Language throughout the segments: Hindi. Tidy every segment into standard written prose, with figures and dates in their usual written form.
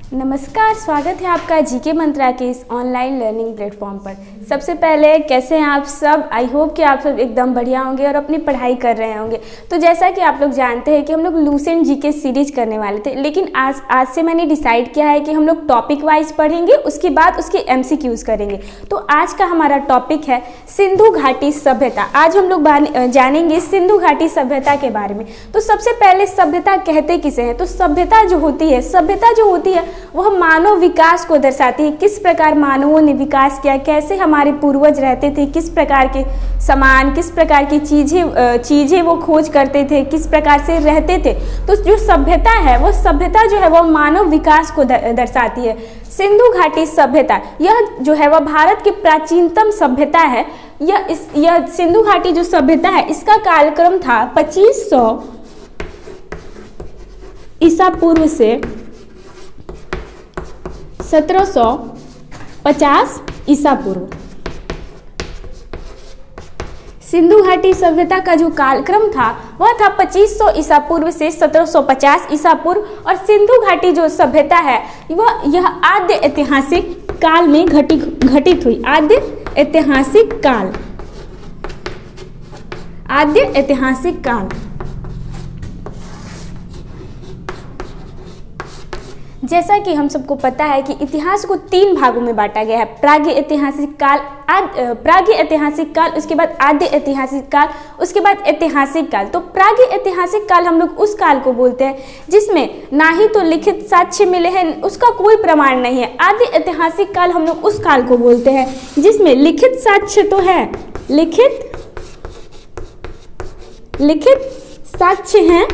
नमस्कार, स्वागत है आपका जीके मंत्रा के इस ऑनलाइन लर्निंग प्लेटफॉर्म पर। सबसे पहले कैसे हैं आप सब? आई होप कि आप सब एकदम बढ़िया होंगे और अपनी पढ़ाई कर रहे होंगे। तो जैसा कि आप लोग जानते हैं कि हम लोग लूसेंट जीके सीरीज करने वाले थे, लेकिन आज से मैंने डिसाइड किया है कि हम लोग टॉपिक वाइज पढ़ेंगे, उसके बाद उसके एमसीक्यूज करेंगे। तो आज का हमारा टॉपिक है सिंधु घाटी सभ्यता। आज हम लोग जानेंगे सिंधु घाटी सभ्यता के बारे में। तो सबसे पहले सभ्यता कहते किसे हैं? तो सभ्यता जो होती है वह मानव विकास को दर्शाती है। किस प्रकार मानवों ने विकास किया, कैसे हमारे पूर्वज रहते थे, किस प्रकार के सामान, किस प्रकार की चीजें वो खोज करते थे, किस प्रकार से रहते थे। तो जो सभ्यता है वो सभ्यता जो है वह मानव विकास को दर्शाती है। सिंधु घाटी सभ्यता यह जो है वह भारत की प्राचीनतम सभ्यता है। यह सिंधु घाटी जो सभ्यता है इसका कालक्रम था 2500 ईसा पूर्व से 1750 ईसा पूर्व। सिंधु घाटी सभ्यता का जो कालक्रम था वह था 2500 ईसा पूर्व से 1750 ईसा पूर्व। और सिंधु घाटी जो सभ्यता है यह आद्य ऐतिहासिक काल में घटित हुई। आद्य ऐतिहासिक काल। जैसा कि हम सबको पता है कि इतिहास को 3 भागों में बांटा गया है। प्राग्य ऐतिहासिक काल, उसके बाद आद्य ऐतिहासिक काल, उसके बाद ऐतिहासिक काल। तो प्राग्य ऐतिहासिक काल हम लोग उस काल को बोलते हैं जिसमें ना ही तो लिखित साक्ष्य मिले हैं, उसका कोई प्रमाण नहीं है। आद्य ऐतिहासिक काल हम लोग उस काल को बोलते हैं जिसमें लिखित साक्ष्य तो है, लिखित साक्ष्य हैं,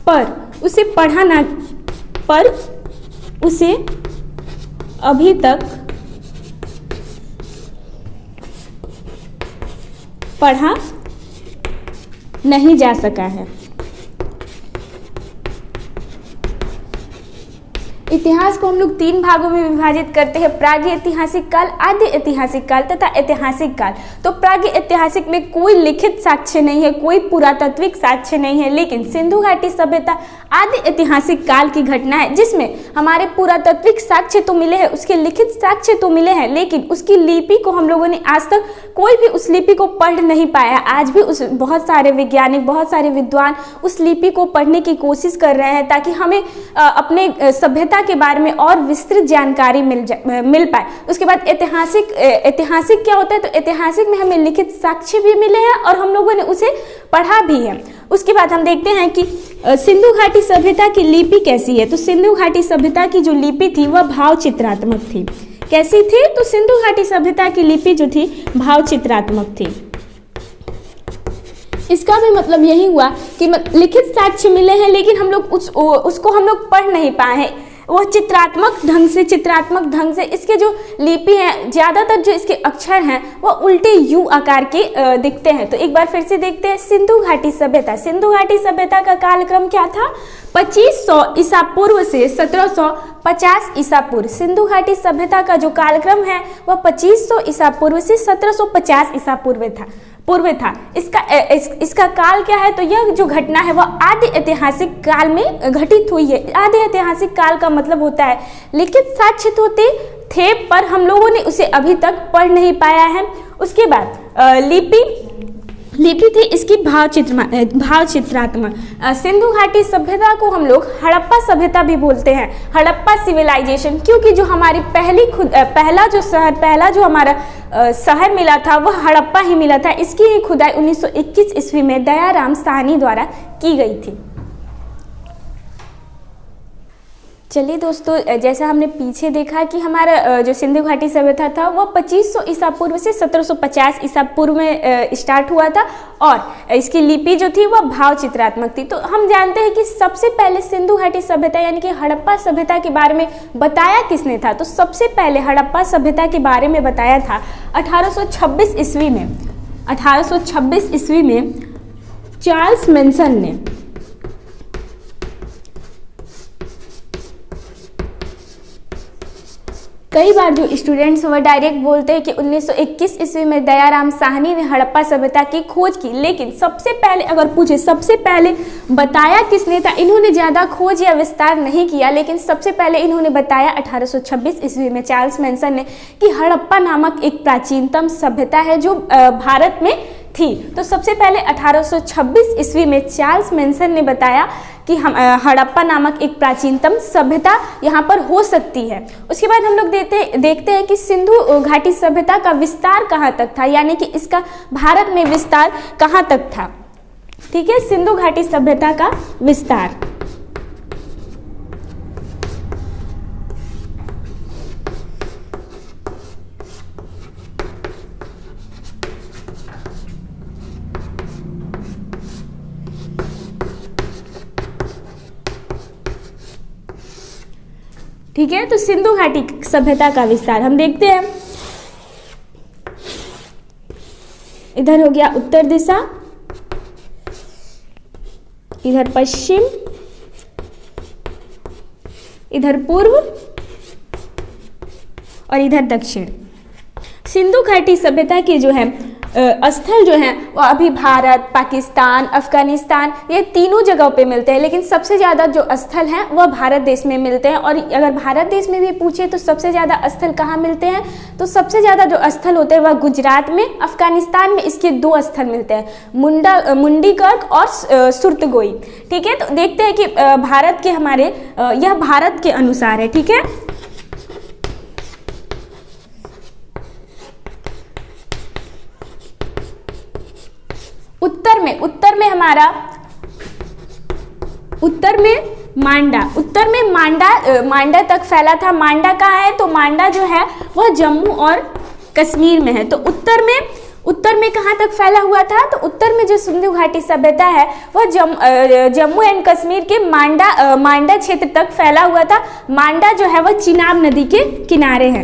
पर उसे अभी तक पढ़ा नहीं जा सका है। इतिहास को हम लोग 3 भागों में विभाजित करते हैं, प्राग्य ऐतिहासिक काल, आद्य ऐतिहासिक काल तथा ऐतिहासिक काल। तो प्राग्य ऐतिहासिक में कोई लिखित साक्ष्य नहीं है, कोई पुरातात्विक साक्ष्य नहीं है, लेकिन सिंधु घाटी सभ्यता आद्य ऐतिहासिक काल की घटना है जिसमें हमारे पुरातात्विक साक्ष्य तो मिले हैं, उसके लिखित साक्ष्य तो मिले हैं, लेकिन उसकी लिपि को हम लोगों ने आज तक कोई भी उस लिपि को पढ़ नहीं पाया। आज भी बहुत सारे वैज्ञानिक, बहुत सारे विद्वान उस लिपि को पढ़ने की कोशिश कर रहे हैं ताकि हमें अपने सभ्यता के बारे में और विस्तृत जानकारी मिल पाए। उसके बाद ऐतिहासिक क्या होता है? तो ऐतिहासिक में हमें लिखित साक्ष्य भी मिले हैं और हम लोगों ने उसे पढ़ा भी है। उसके बाद हम देखते हैं कि सिंधु घाटी सभ्यता की लिपि कैसी है। तो सिंधु घाटी सभ्यता की जो लिपि थी वह भाव चित्रात्मक थी। कैसी थी? तो सिंधु घाटी सभ्यता की लिपि जो थी भाव चित्रात्मक थी। इसका भी मतलब यही हुआ कि लिखित साक्ष्य मिले हैं लेकिन हम लोग उसको हम लोग पढ़ नहीं पाए हैं। वो चित्रात्मक ढंग से इसके जो लिपि है, ज्यादातर जो इसके अक्षर हैं वो उल्टे यू आकार के दिखते हैं। तो एक बार फिर से देखते हैं सिंधु घाटी सभ्यता। सिंधु घाटी सभ्यता का कालक्रम क्या था? 2500 ईसा पूर्व से 1750 ईसा पूर्व। सिंधु घाटी सभ्यता का जो कालक्रम है वह 2500 ईसा पूर्व से 1750 ईसा पूर्व था। इसका काल क्या है? तो यह जो घटना है वह आद्य ऐतिहासिक काल में घटित हुई है। आद्य ऐतिहासिक काल का मतलब होता है लिखित साक्ष्य तो थे पर हम लोगों ने उसे अभी तक पढ़ नहीं पाया है। उसके बाद लिपि थी इसकी भाव चित्रात्मक। सिंधु घाटी सभ्यता को हम लोग हड़प्पा सभ्यता भी बोलते हैं, हड़प्पा सिविलाइजेशन, क्योंकि जो हमारी पहला जो हमारा शहर मिला था वह हड़प्पा ही मिला था। इसकी ही खुदाई 1921 ईस्वी में दयाराम साहनी द्वारा की गई थी। चलिए दोस्तों, जैसा हमने पीछे देखा कि हमारा जो सिंधु घाटी सभ्यता था वह 2500 ईसा पूर्व से 1750 ईसा पूर्व में स्टार्ट हुआ था और इसकी लिपि जो थी वह भाव चित्रात्मक थी। तो हम जानते हैं कि सबसे पहले सिंधु घाटी सभ्यता यानी कि हड़प्पा सभ्यता के बारे में बताया किसने था? तो सबसे पहले हड़प्पा सभ्यता के बारे में बताया था 1826 ईस्वी में चार्ल्स मैनसन ने। कई बार जो स्टूडेंट्स वह डायरेक्ट बोलते हैं कि 1921 ईस्वी में दयाराम साहनी ने हड़प्पा सभ्यता की खोज की, लेकिन सबसे पहले अगर पूछे सबसे पहले बताया किसने था, इन्होंने ज़्यादा खोज या विस्तार नहीं किया, लेकिन सबसे पहले इन्होंने बताया 1826 ईस्वी में चार्ल्स मैनसन ने कि हड़प्पा नामक एक प्राचीनतम सभ्यता है जो भारत में थी। तो सबसे पहले 1826 ईस्वी में चार्ल्स मैनसन ने बताया कि हम हड़प्पा नामक एक प्राचीनतम सभ्यता यहाँ पर हो सकती है। उसके बाद हम लोग देखते हैं कि सिंधु घाटी सभ्यता का विस्तार कहाँ तक था, यानी कि इसका भारत में विस्तार कहाँ तक था। ठीक है, सिंधु घाटी सभ्यता का विस्तार। ठीक है, तो सिंधु घाटी सभ्यता का विस्तार हम देखते हैं। इधर हो गया उत्तर दिशा, इधर पश्चिम, इधर पूर्व और इधर दक्षिण। सिंधु घाटी सभ्यता के जो है स्थल जो हैं वो अभी भारत, पाकिस्तान, अफगानिस्तान ये तीनों जगहों पे मिलते हैं, लेकिन सबसे ज़्यादा जो स्थल हैं वह भारत देश में मिलते हैं। और अगर भारत देश में भी पूछे तो सबसे ज़्यादा स्थल कहाँ मिलते हैं, तो सबसे ज़्यादा जो स्थल होते हैं वह गुजरात में, अफगानिस्तान में इसके 2 स्थल मिलते हैं, मुंडीगढ़ और सुरतगोई। ठीक है, तो देखते हैं कि भारत के हमारे यह भारत के अनुसार है। ठीक है, उत्तर में हमारा उत्तर में मांडा तक फैला था। मांडा कहाँ है, तो मांडा जो है वह जम्मू और कश्मीर में है। तो उत्तर में कहाँ तक फैला हुआ था, तो उत्तर में जो सिंधु घाटी सभ्यता है वह जम्मू एंड कश्मीर के मांडा क्षेत्र तक फैला हुआ था। मांडा जो है वह चिनाब नदी के किनारे है।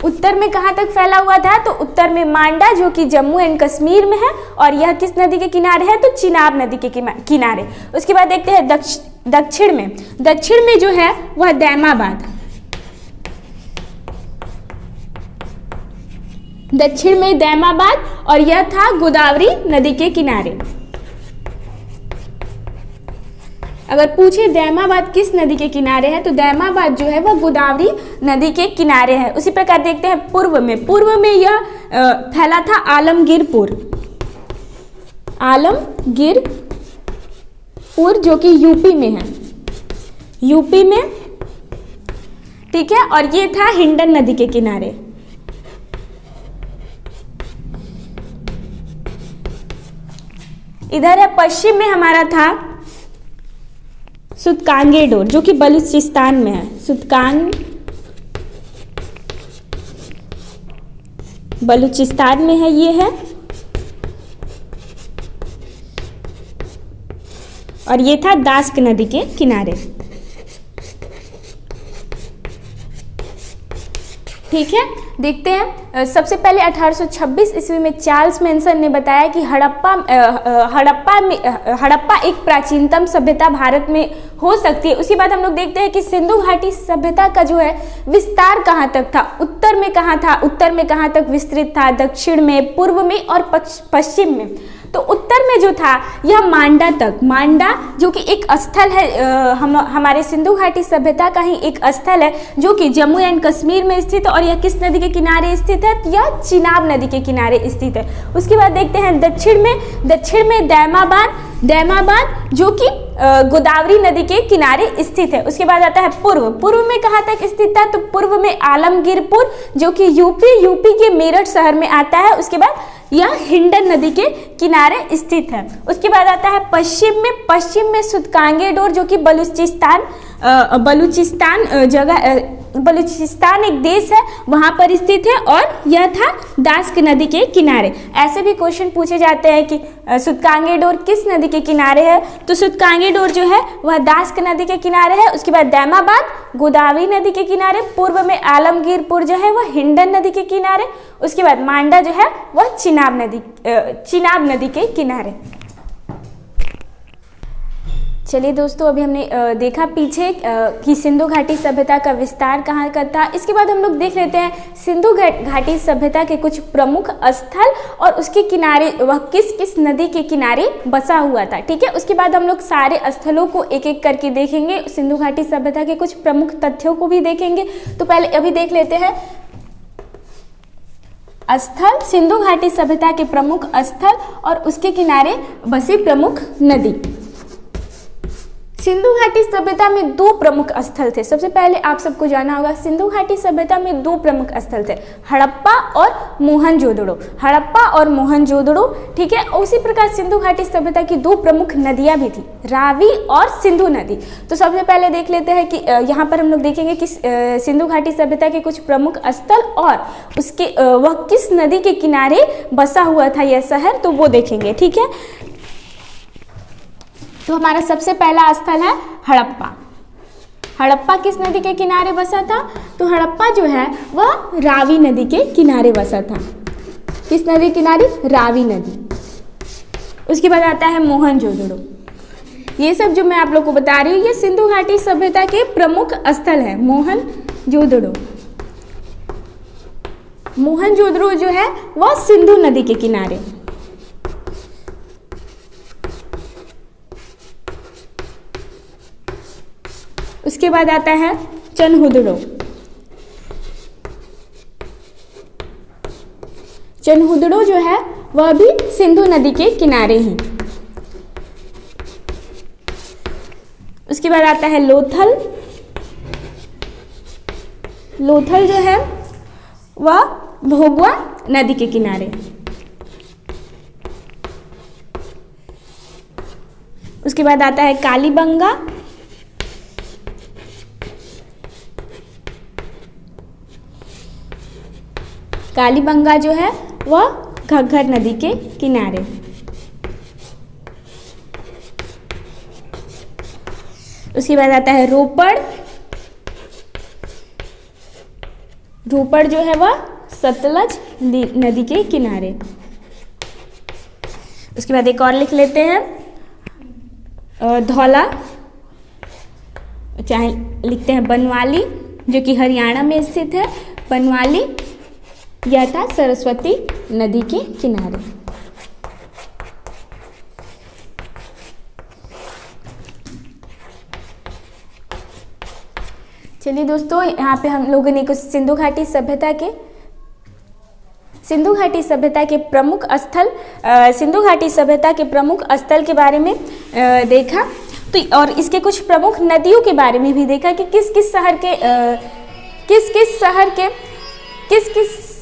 उत्तर में कहाँ तक फैला हुआ था, तो उत्तर में मांडा जो कि जम्मू एंड कश्मीर में है, और यह किस नदी के किनारे है, तो चिनाब नदी के किनारे। उसके बाद देखते हैं दक्षिण में जो है वह दैमाबाद, दक्षिण में दैमाबाद, और यह था गोदावरी नदी के किनारे। अगर पूछे दैमाबाद किस नदी के किनारे है, तो दैमाबाद जो है वह गोदावरी नदी के किनारे है। उसी प्रकार देखते हैं पूर्व में यह फैला था आलमगीरपुर जो कि यूपी में है, यूपी में। ठीक है, और ये था हिंडन नदी के किनारे। इधर है पश्चिम में हमारा था सुतकांगेडोर जो कि बलूचिस्तान में है। बलूचिस्तान में है, ये है। और ये था दास्क नदी के किनारे। ठीक है, देखते हैं। सबसे पहले 1826 ईस्वी में चार्ल्स मैनसन ने बताया कि हड़प्पा एक प्राचीनतम सभ्यता भारत में हो सकती है। उसके बाद हम लोग देखते हैं कि सिंधु घाटी सभ्यता का जो है विस्तार कहाँ तक था, उत्तर में कहाँ तक विस्तृत था, दक्षिण में, पूर्व में और पश्चिम में। तो उत्तर में जो था यह मांडा जो कि एक स्थल है, हमारे सिंधु घाटी सभ्यता का ही एक स्थल है जो कि जम्मू एंड कश्मीर में स्थित है। और यह किस नदी के किनारे स्थित है, यह चिनाब नदी के किनारे स्थित है। उसके बाद देखते हैं दक्षिण में दैमाबाद जो कि गोदावरी नदी के किनारे स्थित है। उसके बाद आता है पूर्व में कहाँ तक स्थित था, तो पूर्व में आलमगीरपुर जो कि यूपी के मेरठ शहर में आता है। उसके बाद यह हिंडन नदी के किनारे स्थित है। उसके बाद आता है पश्चिम में सुतकांगेडोर जो कि बलूचिस्तान एक देश है, वहां पर स्थित है। और यह था दास्क नदी के किनारे। ऐसे भी क्वेश्चन पूछे जाते हैं कि सुतकांगेडोर किस नदी के किनारे है, तो सुतकांगेडोर जो है वह दास्क नदी के किनारे है। उसके बाद दैमाबाद गोदावरी नदी के किनारे, पूर्व में आलमगीरपुर जो है वह हिंडन नदी के किनारे। उसके बाद मांडा जो है वह चिनाब नदी के किनारे। चलिए दोस्तों, अभी हमने देखा पीछे कि सिंधु घाटी सभ्यता का विस्तार कहाँ का था। इसके बाद हम लोग देख लेते हैं सिंधु घाटी सभ्यता के कुछ प्रमुख स्थल और उसके किनारे वह किस किस नदी के किनारे बसा हुआ था। ठीक है, उसके बाद हम लोग सारे स्थलों को एक एक करके देखेंगे, सिंधु घाटी सभ्यता के कुछ प्रमुख तथ्यों को भी देखेंगे। तो पहले अभी देख लेते हैं स्थल, सिंधु घाटी सभ्यता के प्रमुख स्थल और उसके किनारे बसी प्रमुख नदी। सिंधु घाटी सभ्यता में दो प्रमुख स्थल थे। सबसे पहले आप सबको जाना होगा, सिंधु घाटी सभ्यता में दो प्रमुख स्थल थे, हड़प्पा और मोहनजोदड़ो। हड़प्पा और मोहनजोदड़ो, ठीक है। उसी प्रकार सिंधु घाटी सभ्यता की दो प्रमुख नदियां भी थी, रावी और सिंधु नदी। तो सबसे पहले देख लेते हैं कि यहाँ पर हम लोग देखेंगे कि सिंधु घाटी सभ्यता के कुछ प्रमुख स्थल और उसके वह किस नदी के किनारे बसा हुआ था यह शहर, तो वो देखेंगे। ठीक है, तो हमारा सबसे पहला स्थल है हड़प्पा। हड़प्पा किस नदी के किनारे बसा था? तो हड़प्पा जो है वह रावी नदी के किनारे बसा था। किस नदी किनारे? रावी नदी। उसके बाद आता है मोहनजोदड़ो। ये सब जो मैं आप लोग को बता रही हूँ ये सिंधु घाटी सभ्यता के प्रमुख स्थल है। मोहनजोदड़ो, मोहनजोदड़ो जो है वह सिंधु नदी के किनारे। उसके बाद आता है चनहुदड़ो। चनहुदड़ो जो है वह भी सिंधु नदी के किनारे ही। उसके बाद आता है लोथल। लोथल जो है वह भोगवा नदी के किनारे। उसके बाद आता है कालीबंगा। कालीबंगा जो है वह घग्गर नदी के किनारे। उसके बाद आता है रोपड़। रोपड़ जो है वह सतलज नदी के किनारे। उसके बाद एक और लिख लेते हैं धौला, चाहे लिखते हैं बनवाली, जो कि हरियाणा में स्थित है। बनवाली यह था सरस्वती नदी के किनारे। चलिए दोस्तों, यहाँ पे हम लोगों ने कुछ सिंधु घाटी सभ्यता के प्रमुख स्थल, सिंधु घाटी सभ्यता के प्रमुख स्थल के बारे में देखा। तो और इसके कुछ प्रमुख नदियों के बारे में भी देखा कि किस किस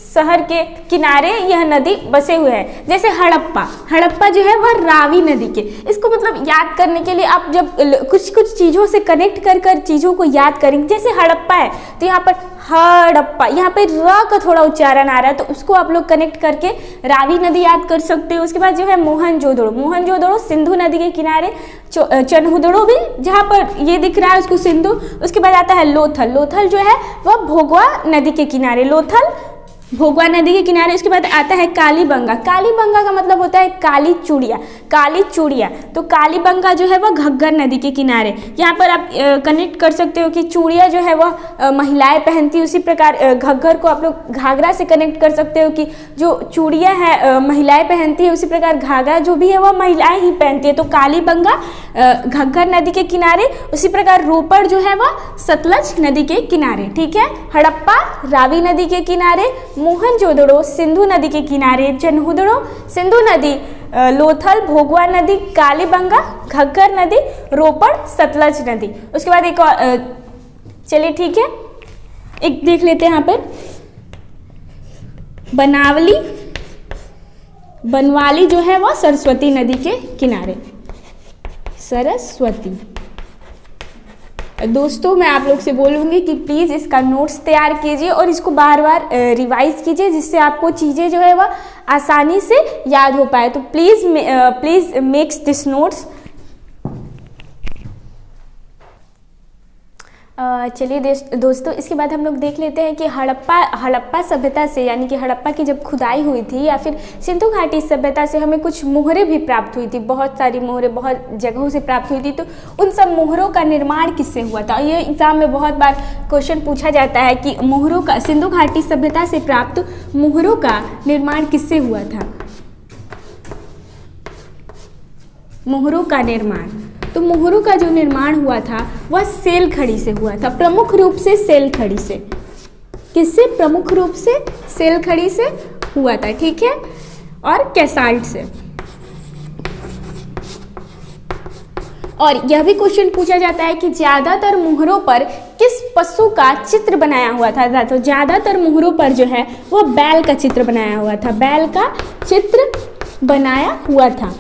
शहर के किनारे यह नदी बसे हुए हैं। जैसे हड़प्पा जो है वह रावी नदी के, इसको मतलब याद करने के लिए आप जब कुछ कुछ चीज़ों से कनेक्ट कर चीज़ों को याद करेंगे। जैसे हड़प्पा है तो यहाँ पर हड़प्पा, यहाँ पे र का थोड़ा उच्चारण आ रहा है तो उसको आप लोग कनेक्ट करके रावी नदी याद कर सकते हो। उसके बाद जो है मोहनजोदड़ो सिंधु नदी के किनारे। चनहुदड़ो भी जहाँ पर ये दिख रहा है उसको सिंधु। उसके बाद आता है लोथल जो है वह भोगवा नदी के किनारे। लोथल भोगवा नदी के किनारे। उसके बाद आता है कालीबंगा। कालीबंगा का मतलब होता है काली चूड़िया। तो कालीबंगा जो है वह घग्गर नदी के किनारे। यहाँ पर आप कनेक्ट कर सकते हो कि चूड़िया जो है वह महिलाएं पहनती है, उसी प्रकार घग्गर को आप लोग घाघरा से कनेक्ट कर सकते हो कि जो चूड़िया है महिलाएं पहनती है, उसी प्रकार घाघरा जो भी है वह महिलाएं ही पहनती है। तो कालीबंगा घग्गर नदी के किनारे। उसी प्रकार रोपड़ जो है वह सतलज नदी के किनारे। ठीक है, हड़प्पा रावी नदी के किनारे, मोहनजोदड़ो सिंधु नदी के किनारे, चनहुदड़ो सिंधु नदी, लोथल भोगवा नदी, कालीबंगा घग्गर नदी, रोपड़ सतलज नदी। उसके बाद एक और चलिए ठीक है, एक देख लेते हैं यहाँ पर बनवाली जो है वह सरस्वती नदी के किनारे। सरस्वती। दोस्तों मैं आप लोग से बोलूँगी कि प्लीज़ इसका नोट्स तैयार कीजिए और इसको बार बार रिवाइज कीजिए, जिससे आपको चीज़ें जो है वह आसानी से याद हो पाए। तो प्लीज़ मेक्स दिस नोट्स। चलिए दोस्तों, इसके बाद हम लोग देख लेते हैं कि हड़प्पा सभ्यता से, यानी कि हड़प्पा की जब खुदाई हुई थी या फिर सिंधु घाटी सभ्यता से हमें कुछ मोहरें भी प्राप्त हुई थी। बहुत सारी मोहरें बहुत जगहों से प्राप्त हुई थी। तो उन सब मोहरों का निर्माण किससे हुआ था? ये एग्जाम में बहुत बार क्वेश्चन पूछा जाता है कि मोहरों का, सिंधु घाटी सभ्यता से प्राप्त मोहरों का निर्माण किससे हुआ था? मोहरों का निर्माण, तो मोहरों का जो निर्माण हुआ था वह सेल खड़ी से हुआ था, प्रमुख रूप से सेल खड़ी से। किससे? प्रमुख रूप से सेल खड़ी से हुआ था, ठीक है, और कैसाल्ट से। और यह भी क्वेश्चन पूछा जाता है कि ज्यादातर मोहरों पर किस पशु का चित्र बनाया हुआ था? तो ज्यादातर मोहरों पर जो है वह बैल का चित्र बनाया हुआ था, बैल का चित्र बनाया हुआ था,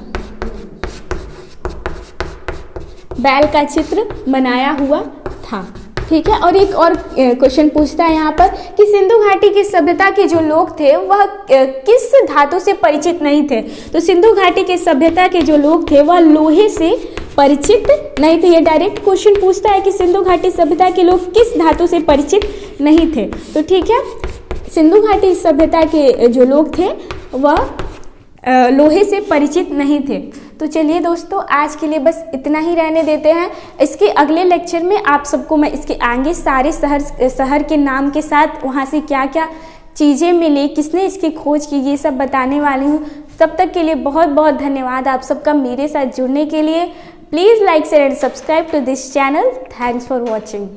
बैल का चित्र बनाया हुआ था, ठीक है। और एक और क्वेश्चन पूछता है यहाँ पर कि सिंधु घाटी की सभ्यता के जो लोग थे वह किस धातु से परिचित नहीं थे? तो सिंधु घाटी के सभ्यता के जो लोग थे वह लोहे से परिचित नहीं थे। ये डायरेक्ट क्वेश्चन पूछता है कि सिंधु घाटी सभ्यता के लोग किस धातु से परिचित नहीं थे। तो ठीक है, सिंधु घाटी सभ्यता के जो लोग थे वह लोहे से परिचित नहीं थे। तो चलिए दोस्तों, आज के लिए बस इतना ही रहने देते हैं। इसके अगले लेक्चर में आप सबको मैं इसके आगे सारे शहर के नाम के साथ वहाँ से क्या क्या चीज़ें मिली, किसने इसकी खोज की, ये सब बताने वाली हूँ। तब तक के लिए बहुत बहुत धन्यवाद आप सबका मेरे साथ जुड़ने के लिए। Please like share and subscribe to this channel. Thanks for watching.